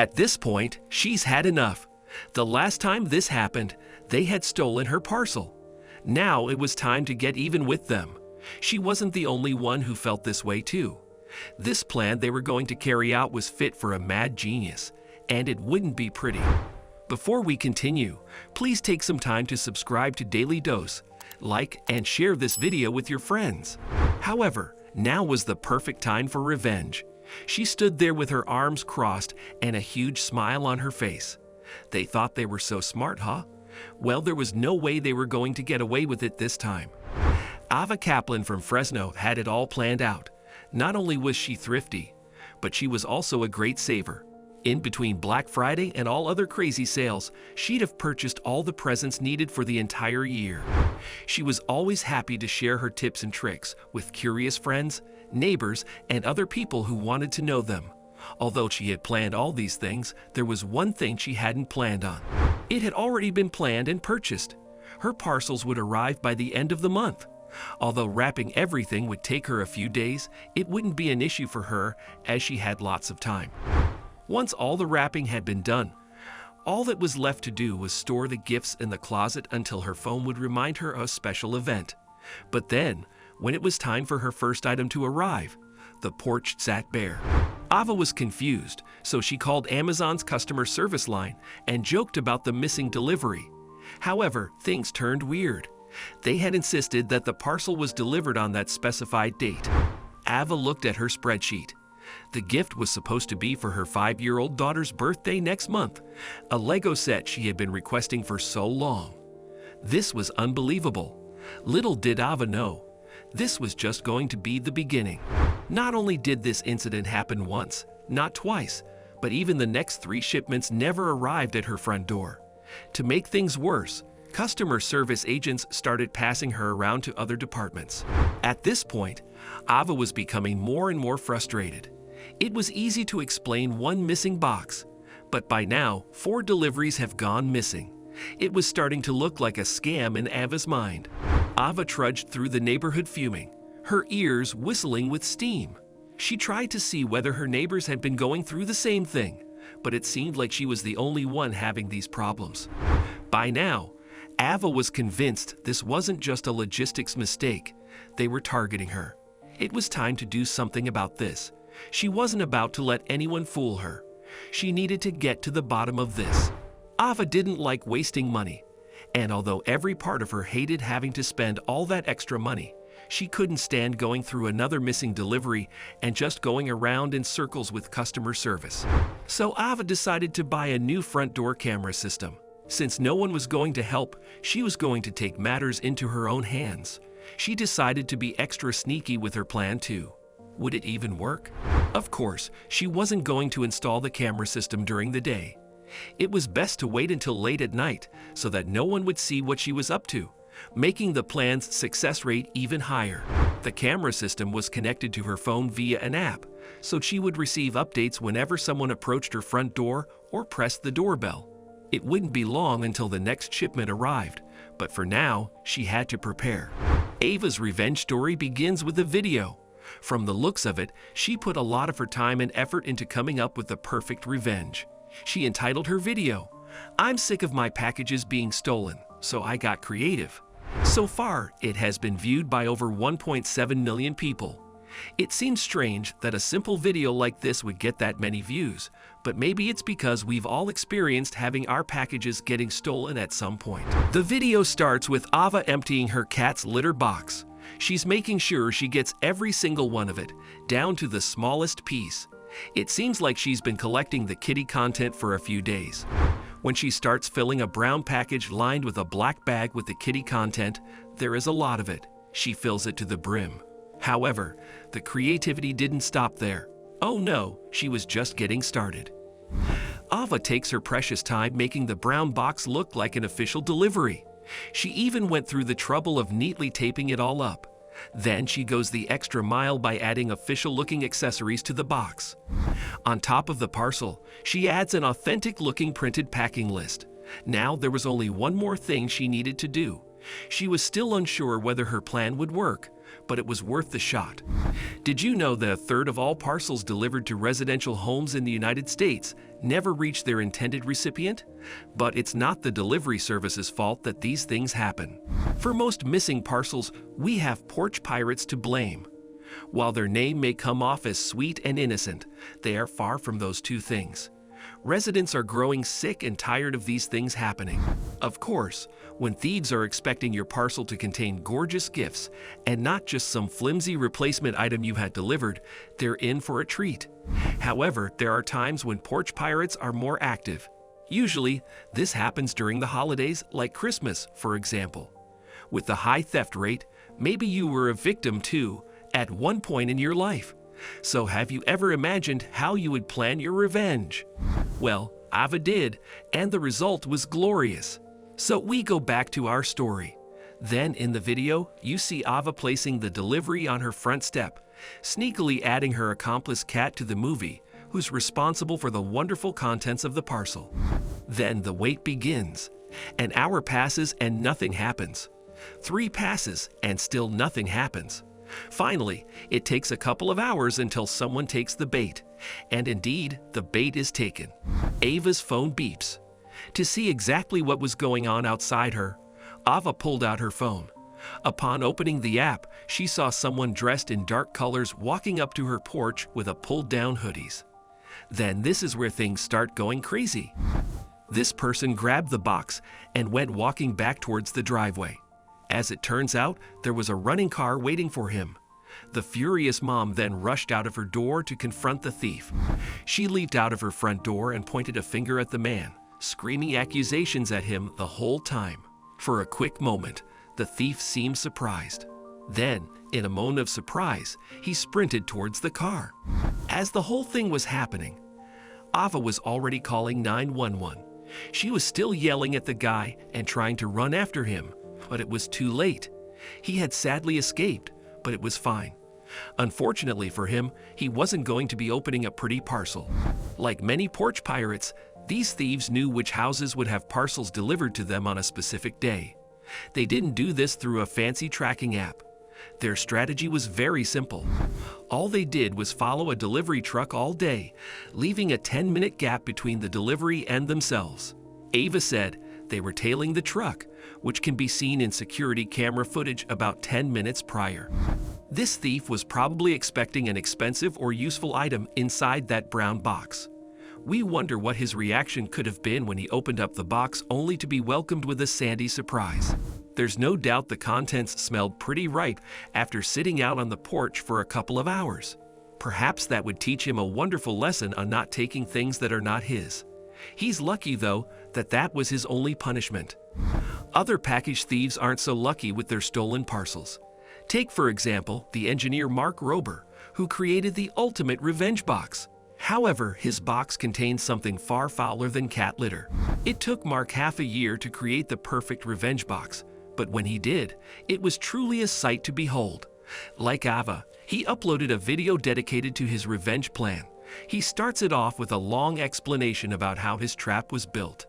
At this point, she's had enough. The last time this happened, they had stolen her parcel. Now it was time to get even with them. She wasn't the only one who felt this way too. This plan they were going to carry out was fit for a mad genius, and it wouldn't be pretty. Before we continue, please take some time to subscribe to Dailydose, like and share this video with your friends. However, now was the perfect time for revenge. She stood there with her arms crossed and a huge smile on her face. They thought they were so smart, huh? Well, there was no way they were going to get away with it this time. Ava Kaplan from Fresno had it all planned out. Not only was she thrifty, but she was also a great saver. In between Black Friday and all other crazy sales, she'd have purchased all the presents needed for the entire year. She was always happy to share her tips and tricks with curious friends, neighbors, and other people who wanted to know them. Although she had planned all these things, there was one thing she hadn't planned on. It had already been planned and purchased. Her parcels would arrive by the end of the month. Although wrapping everything would take her a few days, it wouldn't be an issue for her as she had lots of time. Once all the wrapping had been done, all that was left to do was store the gifts in the closet until her phone would remind her of a special event. But then, when it was time for her first item to arrive, the porch sat bare. Ava was confused, so she called Amazon's customer service line and joked about the missing delivery. However, things turned weird. They had insisted that the parcel was delivered on that specified date. Ava looked at her spreadsheet. The gift was supposed to be for her 5-year-old daughter's birthday next month, a Lego set she had been requesting for so long. This was unbelievable. Little did Ava know, this was just going to be the beginning. Not only did this incident happen once, not twice, but even the next 3 shipments never arrived at her front door. To make things worse, customer service agents started passing her around to other departments. At this point, Ava was becoming more and more frustrated. It was easy to explain one missing box, but by now, 4 deliveries have gone missing. It was starting to look like a scam in Ava's mind. Ava trudged through the neighborhood fuming, her ears whistling with steam. She tried to see whether her neighbors had been going through the same thing, but it seemed like she was the only one having these problems. By now, Ava was convinced this wasn't just a logistics mistake. They were targeting her. It was time to do something about this. She wasn't about to let anyone fool her. She needed to get to the bottom of this. Ava didn't like wasting money, and although every part of her hated having to spend all that extra money, she couldn't stand going through another missing delivery and just going around in circles with customer service. So Ava decided to buy a new front door camera system. Since no one was going to help, she was going to take matters into her own hands. She decided to be extra sneaky with her plan too. Would it even work? Of course, she wasn't going to install the camera system during the day. It was best to wait until late at night so that no one would see what she was up to, making the plan's success rate even higher. The camera system was connected to her phone via an app, so she would receive updates whenever someone approached her front door or pressed the doorbell. It wouldn't be long until the next shipment arrived, but for now, she had to prepare. Ava's revenge story begins with a video. From the looks of it, she put a lot of her time and effort into coming up with the perfect revenge. She entitled her video, "I'm sick of my packages being stolen, so I got creative." So far, it has been viewed by over 1.7 million people. It seems strange that a simple video like this would get that many views, but maybe it's because we've all experienced having our packages getting stolen at some point. The video starts with Ava emptying her cat's litter box. She's making sure she gets every single one of it, down to the smallest piece. It seems like she's been collecting the kitty content for a few days. When she starts filling a brown package lined with a black bag with the kitty content, there is a lot of it. She fills it to the brim. However, the creativity didn't stop there. Oh no, she was just getting started. Ava takes her precious time making the brown box look like an official delivery. She even went through the trouble of neatly taping it all up. Then she goes the extra mile by adding official-looking accessories to the box. On top of the parcel, she adds an authentic-looking printed packing list. Now there was only one more thing she needed to do. She was still unsure whether her plan would work, but it was worth the shot. Did you know that a third of all parcels delivered to residential homes in the United States never reach their intended recipient? But it's not the delivery service's fault that these things happen. For most missing parcels, we have porch pirates to blame. While their name may come off as sweet and innocent, they are far from those two things. Residents are growing sick and tired of these things happening. Of course, when thieves are expecting your parcel to contain gorgeous gifts and not just some flimsy replacement item you had delivered, they're in for a treat. However, there are times when porch pirates are more active. Usually, this happens during the holidays like Christmas, for example. With the high theft rate, maybe you were a victim too at one point in your life. So have you ever imagined how you would plan your revenge? Well, Ava did, and the result was glorious. So we go back to our story. Then in the video, you see Ava placing the delivery on her front step, sneakily adding her accomplice Kat to the movie, who's responsible for the wonderful contents of the parcel. Then the wait begins. An hour passes and nothing happens. 3 passes and still nothing happens. Finally, it takes a couple of hours until someone takes the bait. And indeed, the bait is taken. Ava's phone beeps. To see exactly what was going on outside her, Ava pulled out her phone. Upon opening the app, she saw someone dressed in dark colors walking up to her porch with a pulled-down hoodies. Then this is where things start going crazy. This person grabbed the box and went walking back towards the driveway. As it turns out, there was a running car waiting for him. The furious mom then rushed out of her door to confront the thief. She leaped out of her front door and pointed a finger at the man, screaming accusations at him the whole time. For a quick moment, the thief seemed surprised. Then, in a moan of surprise, he sprinted towards the car. As the whole thing was happening, Ava was already calling 911. She was still yelling at the guy and trying to run after him, but it was too late. He had sadly escaped, but it was fine. Unfortunately for him, he wasn't going to be opening a pretty parcel. Like many porch pirates, these thieves knew which houses would have parcels delivered to them on a specific day. They didn't do this through a fancy tracking app. Their strategy was very simple. All they did was follow a delivery truck all day, leaving a 10-minute gap between the delivery and themselves. Ava said they were tailing the truck, which can be seen in security camera footage about 10 minutes prior. This thief was probably expecting an expensive or useful item inside that brown box. We wonder what his reaction could have been when he opened up the box only to be welcomed with a sandy surprise. There's no doubt the contents smelled pretty ripe after sitting out on the porch for a couple of hours. Perhaps that would teach him a wonderful lesson on not taking things that are not his. He's lucky, though, that that was his only punishment. Other package thieves aren't so lucky with their stolen parcels. Take, for example, the engineer Mark Rober, who created the ultimate revenge box. However, his box contained something far fouler than cat litter. It took Mark half a year to create the perfect revenge box, but when he did, it was truly a sight to behold. Like Ava, he uploaded a video dedicated to his revenge plan. He starts it off with a long explanation about how his trap was built.